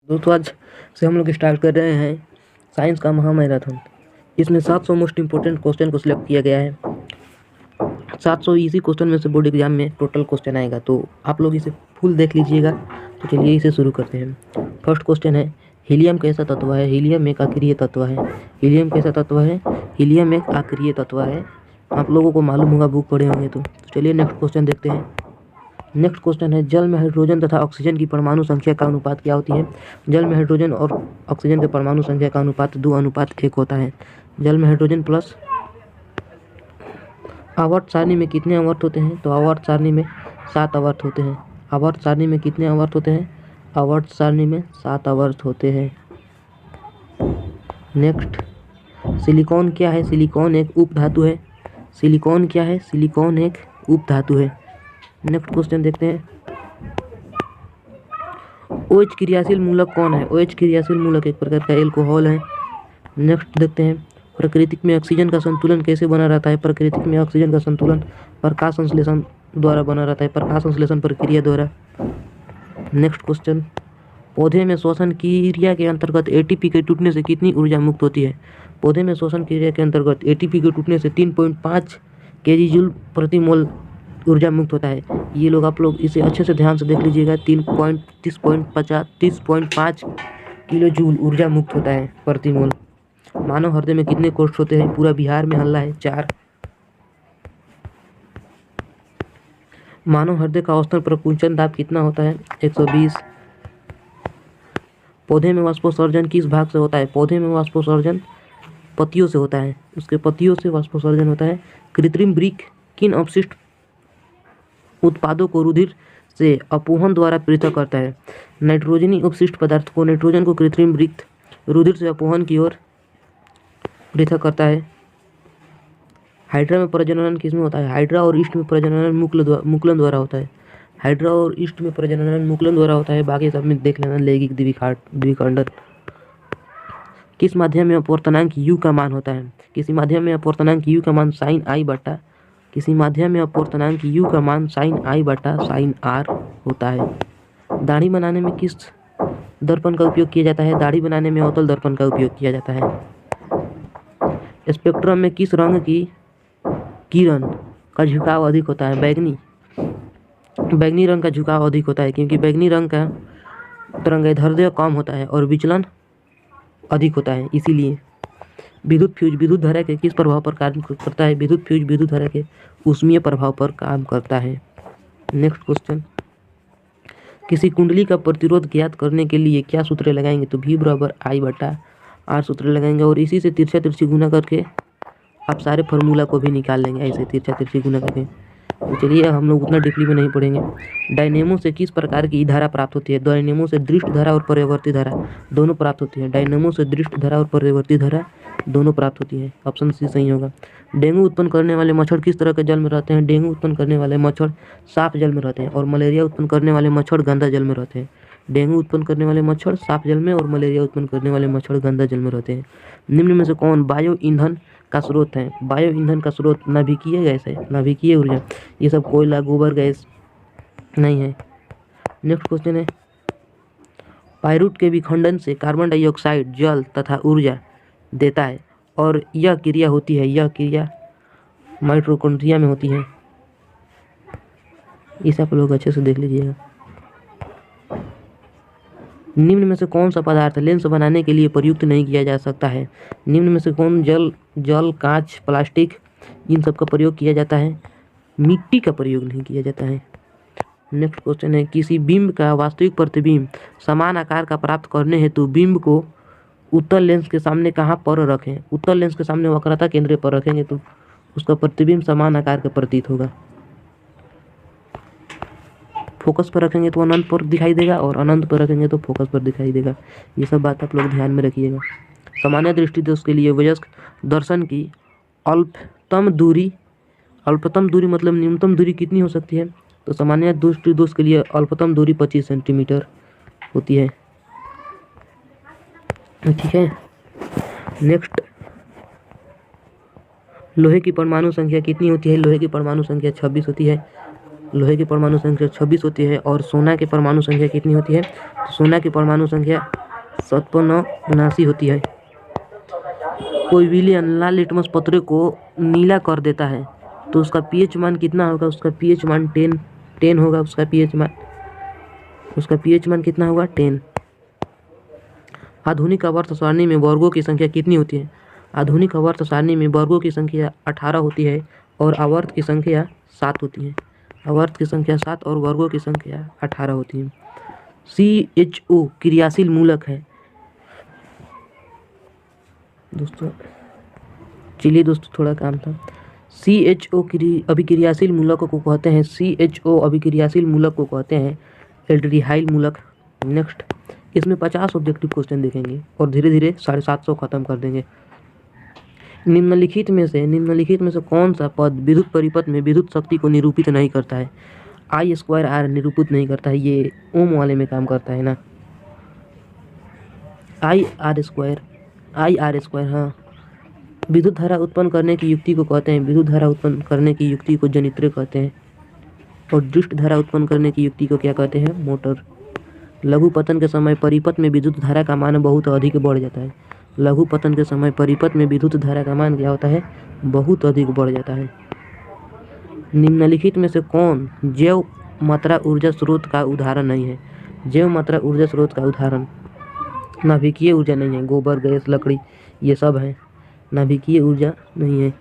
दोस्तों आज से हम लोग स्टार्ट कर रहे हैं साइंस का महामैराथन। इसमें 700 मोस्ट इम्पोर्टेंट क्वेश्चन को सिलेक्ट किया गया है। 700 इसी क्वेश्चन में से बोर्ड एग्जाम में टोटल क्वेश्चन आएगा, तो आप लोग इसे फुल देख लीजिएगा। तो चलिए इसे शुरू करते हैं। फर्स्ट क्वेश्चन है, हीलियम कैसा तत्व है? हीलियम एक अक्रिय तत्व है। हीलियम कैसा तत्व है? हीलियम एक अक्रिय तत्व है। आप लोगों को मालूम होगा, बुक पढ़े होंगे। तो चलिए नेक्स्ट क्वेश्चन देखते हैं। नेक्स्ट क्वेश्चन है, जल में हाइड्रोजन तथा ऑक्सीजन की परमाणु संख्या का अनुपात क्या होती है? जल में हाइड्रोजन और ऑक्सीजन के परमाणु संख्या का अनुपात 2:1 होता है। जल में हाइड्रोजन प्लस आवर्त सारणी में कितने आवर्त होते हैं? तो आवर्त सारणी में 7 आवर्त होते हैं। आवर्त सारणी में कितने आवर्त होते हैं? आवर्त सारणी में 7 आवर्त होते हैं। नेक्स्ट, सिलिकॉन क्या है? सिलिकॉन एक उप धातु है। सिलिकॉन क्या है? सिलिकॉन एक उप धातु है। नेक्स्ट क्वेश्चन देखते हैं, OH क्रियाशील मूलक कौन है? OH क्रियाशील मूलक एक प्रकार का एल्कोहल है। नेक्स्ट देखते हैं, प्रकृति में ऑक्सीजन का संतुलन कैसे बना रहता है? प्रकृति में ऑक्सीजन का संतुलन प्रकाश संश्लेषण द्वारा बना रहता है, प्रकाश संश्लेषण प्रक्रिया द्वारा। नेक्स्ट क्वेश्चन, पौधे में श्वसन क्रिया के अंतर्गत ATP के टूटने से कितनी ऊर्जा मुक्त होती है? पौधे में श्वसन क्रिया के अंतर्गत ATP के टूटने से 3.5 kJ प्रति मोल ऊर्जा मुक्त होता है। ये लोग आप लोग इसे अच्छे से ध्यान से देख लीजिएगा। 30.5 किलो जूल ऊर्जा मुक्त होता है प्रति मोल। मानव हृदय में कितने कोष्ठ होते हैं? पूरा बिहार में हल्ला है, 4। मानव हृदय का औसतन प्रकुंचन दाब कितना होता है? 120। पौधे में वाष्पोत्सर्जन किस भाग से होता है? पौधे में वाष्पोत्सर्जन पत्तियों से होता है, उसके पत्तियों से वाष्पोत्सर्जन होता है। कृत्रिम वृक्क किन अपशिष्ट उत्पादों को रुधिर से अपोहन द्वारा पृथक करता है? नाइट्रोजनी अपशिष्ट पदार्थ को, नाइट्रोजन को कृत्रिम वृक्क रुधिर से अपोहन की ओर पृथक करता है। हाइड्रा में प्रजनन किसमें होता है? हाइड्रा और ईस्ट में प्रजनन मुकुलन द्वारा होता है। हाइड्रा और ईस्ट में प्रजनन मुकुलन द्वारा होता है। बाकी सब में देख लेना, लैंगिक द्विखंडन। किस माध्यम में अपवर्तनांक U का मान होता है? किसी माध्यम में अपवर्तनांक U का मान sin I बटा, किसी माध्यम में अपवर्तनांक U का मान sin I बटा sin R होता है। दाढ़ी बनाने में किस दर्पण का उपयोग किया जाता है? दाढ़ी बनाने में अवतल दर्पण का उपयोग किया जाता है। स्पेक्ट्रम में किस रंग की किरण का झुकाव अधिक होता है? बैगनी रंग का झुकाव अधिक होता है, क्योंकि बैगनी रंग का तरंगदैर्ध्य कम होता है और विचलन अधिक होता है, इसीलिए। विद्युत फ्यूज विद्युत धारा के किस प्रभाव पर काम करता है? विद्युत फ्यूज विद्युत धारा के ऊष्मीय प्रभाव पर काम करता है। नेक्स्ट क्वेश्चन, किसी कुंडली का प्रतिरोध ज्ञात करने के लिए क्या सूत्र लगाएंगे? तो V बराबर I बटा R सूत्र लगाएंगे, और इसी से तिरछा तिरछी गुना करके आप सारे फार्मूला को भी निकाल लेंगे, ऐसे तिरछा तिरछी गुना करके। तो चलिए हम लोग उतना डीपली में नहीं पढ़ेंगे। डायनेमो से किस प्रकार की धारा प्राप्त होती है? डायनेमो से दृष्ट धारा और परिवर्ती धारा दोनों प्राप्त होती है। डायनेमो से दृष्ट धारा और परिवर्ती धारा दोनों प्राप्त होती है। ऑप्शन सी सही होगा। डेंगू उत्पन्न करने वाले मच्छर किस तरह के जल में रहते हैं? डेंगू उत्पन्न करने वाले मच्छर साफ जल में रहते हैं, और मलेरिया उत्पन्न करने वाले मच्छर गंदा जल में रहते हैं। डेंगू उत्पन्न करने वाले मच्छर साफ जल में, और मलेरिया उत्पन्न करने वाले मच्छर गंदा जल में रहते हैं। निम्न में से कौन बायो ईंधन का स्रोत है? बायो ईंधन का स्रोत नाभिकीय गैस है, नाभिकीय ऊर्जा। ये सब कोयला, गोबर गैस नहीं है। नेक्स्ट क्वेश्चन है, पाइरूट के विखंडन से कार्बन डाइऑक्साइड जल तथा ऊर्जा देता है, और यह क्रिया होती है, यह क्रिया माइटोकॉन्ड्रिया में होती है। इसे आप लोग अच्छे से देख लीजिएगा। निम्न में से कौन सा पदार्थ लेंस बनाने के लिए प्रयुक्त नहीं किया जा सकता है? निम्न में से कौन जल, कांच, प्लास्टिक, इन सब का प्रयोग किया जाता है? मिट्टी का प्रयोग नहीं किया जाता है। नेक्स्ट क्वेश्चन है, किसी बिंब का वास्तविक प्रतिबिंब समान आकार का प्राप्त करने हेतु बिंब को उत्तल लेंस के सामने कहाँ पर रखें? उत्तल लेंस के सामने वक्रता केंद्र पर रखेंगे तो उसका प्रतिबिंब समान आकार का प्रतीत होगा। फोकस पर रखेंगे तो अनंत पर दिखाई देगा, और अनंत पर रखेंगे तो फोकस पर दिखाई देगा। ये सब बात आप लोग ध्यान में रखिएगा। सामान्य दृष्टि दोष के लिए वयस्क दर्शन की अल्पतम दूरी मतलब न्यूनतम दूरी कितनी हो सकती है? तो सामान्य दृष्टि दोष के लिए अल्पतम दूरी 25 सेंटीमीटर होती है। ठीक है। नेक्स्ट, लोहे की परमाणु संख्या कितनी होती है? लोहे की परमाणु संख्या 26 होती है। लोहे की परमाणु संख्या 26 होती है और सोना की परमाणु संख्या कितनी होती है? तो सोना की परमाणु संख्या 5779 होती है। कोई विलयन लाल लिटमस पत्रे को नीला कर देता है तो उसका पीएच मान कितना होगा? उसका पीएच मान 10 होगा। उसका पीएच मान कितना होगा? 10। आधुनिक आवर्त सारणी में वर्गों की संख्या कितनी होती है? आधुनिक आवर्त सारणी में वर्गों की संख्या 18 होती है और आवर्त की संख्या 7 होती है। आवर्त की संख्या 7 और वर्गों की संख्या 18 होती है। CHO क्रियाशील मूलक है। दोस्तों चलिए दोस्तों, थोड़ा काम था। CHO अभिक्रियाशील मूलक को कहते हैं, CHO अभिक्रियाशील मूलक को कहते हैं एल्डिहाइड मूलक। नेक्स्ट, इसमें 50 ऑब्जेक्टिव क्वेश्चन देखेंगे और धीरे धीरे 750 खत्म कर देंगे। निम्नलिखित में से कौन सा पद विद्युत परिपथ में विद्युत शक्ति को निरूपित नहीं करता है? I²R निरूपित नहीं करता है, ये ओम वाले में काम करता है ना। IR², हाँ। विद्युत धारा उत्पन्न करने की युक्ति को कहते हैं, विद्युत धारा उत्पन्न करने की युक्ति को जनित्र कहते हैं। और दृष्ट धारा उत्पन्न करने की युक्ति को क्या कहते हैं? मोटर। लघु पतन के समय परिपथ में विद्युत धारा का मान बहुत अधिक बढ़ जाता है। लघु पतन के समय परिपथ में विद्युत धारा का मान क्या होता है? बहुत अधिक बढ़ जाता है। निम्नलिखित में से कौन जैव मात्रा ऊर्जा स्रोत का उदाहरण नहीं है? जैव मात्रा ऊर्जा स्रोत का उदाहरण नाभिकीय ऊर्जा नहीं है। गोबर, गैस, लकड़ी ये सब है, नाभिकीय ऊर्जा नहीं है।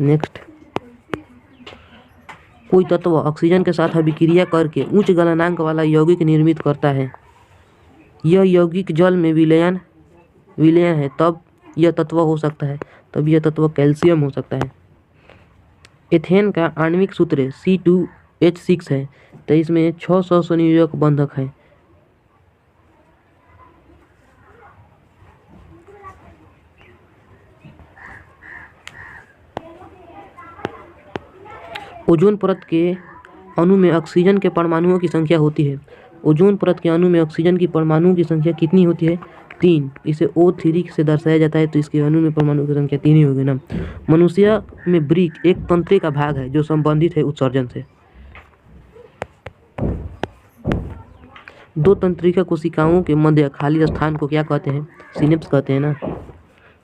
नेक्स्ट, कोई तत्व ऑक्सीजन के साथ अभिक्रिया करके उच्च गलनांक वाला यौगिक निर्मित करता है। यह यौगिक जल में विलयन है, तब यह तत्व हो सकता है, तब यह तत्व कैल्शियम हो सकता है। एथेन का आणविक सूत्र C2H6 है, तो इसमें 600 संयोजक बंधक है। ओजोन परत के अणु में ऑक्सीजन के परमाणुओं की संख्या होती है। ओजोन परत के अणु में ऑक्सीजन की परमाणुओं की संख्या कितनी होती है? 3। इसे O3 से दर्शाया जाता है, तो इसके अणु में परमाणु की संख्या 3 ही होगी ना। मनुष्य में वृक्क एक तंत्रिका भाग है जो संबंधित है उत्सर्जन से। 2 तंत्रिका कोशिकाओं के मध्य खाली स्थान को क्या कहते हैं? सिनेप्स कहते हैं ना।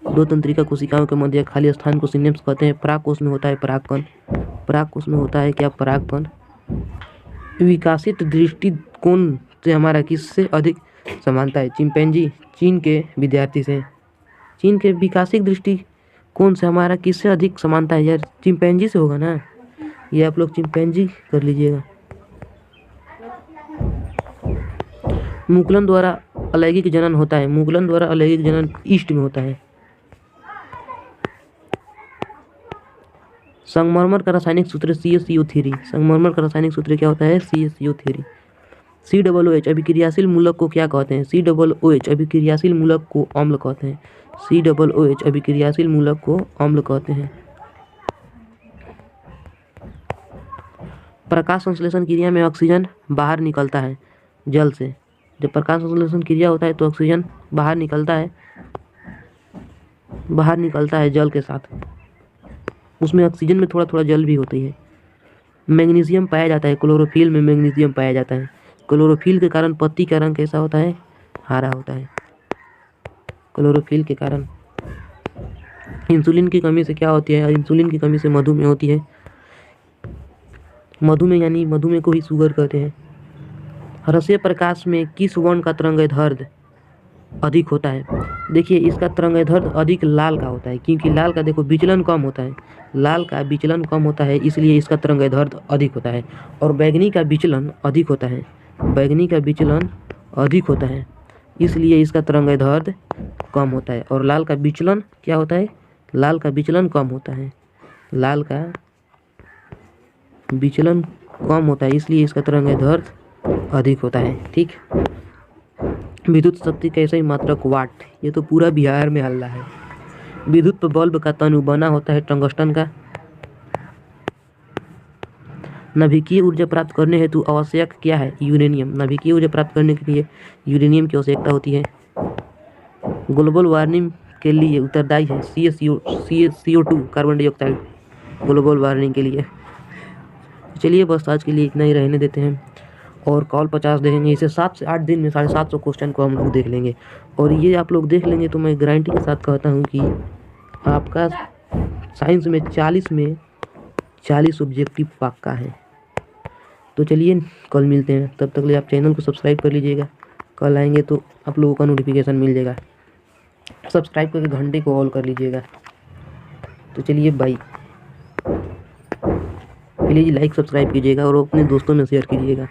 2 तंत्रिका कोशिकाओं के मध्य खाली स्थान को सिनेप्स कहते हैं। परागकोश में होता है परागकण। परागकोश में होता है क्या? परागकण। विकासित दृष्टिकोण से हमारा किससे अधिक समानता है? चिंपैंजी, चीन के विद्यार्थी से। चीन के विकासिक दृष्टिकोण से हमारा किससे अधिक समानता है? यार चिंपैंजी से होगा ना, ये आप लोग चिंपैंजी कर लीजिएगा। मुकुलन द्वारा अलैंगिक जनन होता है। मुकुलन द्वारा अलैंगिक जनन ईस्ट में होता है। संगमरमर का रासायनिक सूत्र CaCO3। संगमरमर का रासायनिक सूत्र क्या होता है? CaCO3। COOH अभिक्रियाशील मूलक को क्या कहते हैं? COOH अभिक्रियाशील मूलक को अम्ल कहते हैं। COOH अभिक्रियाशील मूलक को अम्ल कहते हैं। प्रकाश संश्लेषण क्रिया में ऑक्सीजन बाहर निकलता है जल से। जब प्रकाश संश्लेषण क्रिया होता है तो ऑक्सीजन बाहर निकलता है जल के साथ। उसमें ऑक्सीजन में थोड़ा थोड़ा जल भी होती है। मैग्नीशियम पाया जाता है, क्लोरोफिल में मैग्नीशियम पाया जाता है। क्लोरोफिल के कारण पत्ती का रंग कैसा होता है? हरा होता है। क्लोरोफिल के कारण। इंसुलिन की कमी से क्या होती है? इंसुलिन की कमी से मधुमेह होती है। मधुमेह यानी मधुमेह को ही शुगर कहते हैं। रसीय प्रकाश में किस वर्ण का तरंगदैर्ध्य अधिक होता है? देखिए इसका तरंगदैर्ध्य अधिक लाल का होता है, क्योंकि लाल का देखो विचलन कम होता है। लाल का विचलन कम होता है इसलिए इसका तरंगदैर्ध्य अधिक होता है। और बैंगनी का विचलन अधिक होता है। बैंगनी का विचलन अधिक होता है इसलिए इसका तरंगदैर्ध्य कम होता है। और लाल का विचलन क्या होता है? लाल का विचलन कम होता है। लाल का विचलन कम होता है इसलिए इसका तरंगदैर्ध्य अधिक होता है। ठीक। विद्युत शक्ति का सही मात्रक वाट। ये तो पूरा बिहार में हल्ला है। विद्युत बल्ब का तनु बना होता है टंगस्टन का। नाभिकीय ऊर्जा प्राप्त करने हेतु आवश्यक क्या है? यूरेनियम। नाभिकीय ऊर्जा प्राप्त करने के लिए यूरेनियम की आवश्यकता होती है। ग्लोबल वार्मिंग के लिए उत्तरदायी है CO2 carbon dioxide. Global warming के लिए चलिए बस आज के लिए इतना ही रहने देते हैं और कॉल 50 देखेंगे। इसे 7 से 8 दिन में 750 क्वेश्चन को हम लोग देख लेंगे और ये आप लोग देख लेंगे तो मैं गारंटी के साथ कहता हूँ कि आपका साइंस में 40 में 40 ऑब्जेक्टिव पक्का है। तो चलिए कल मिलते हैं, तब तक के लिए आप चैनल को सब्सक्राइब कर लीजिएगा। कल आएंगे तो आप लोगों का नोटिफिकेशन मिल जाएगा। सब्सक्राइब करके घंटे को ऑल कर लीजिएगा। तो चलिए बाय। प्लीज़ लाइक सब्सक्राइब कीजिएगा और अपने दोस्तों में शेयर कीजिएगा।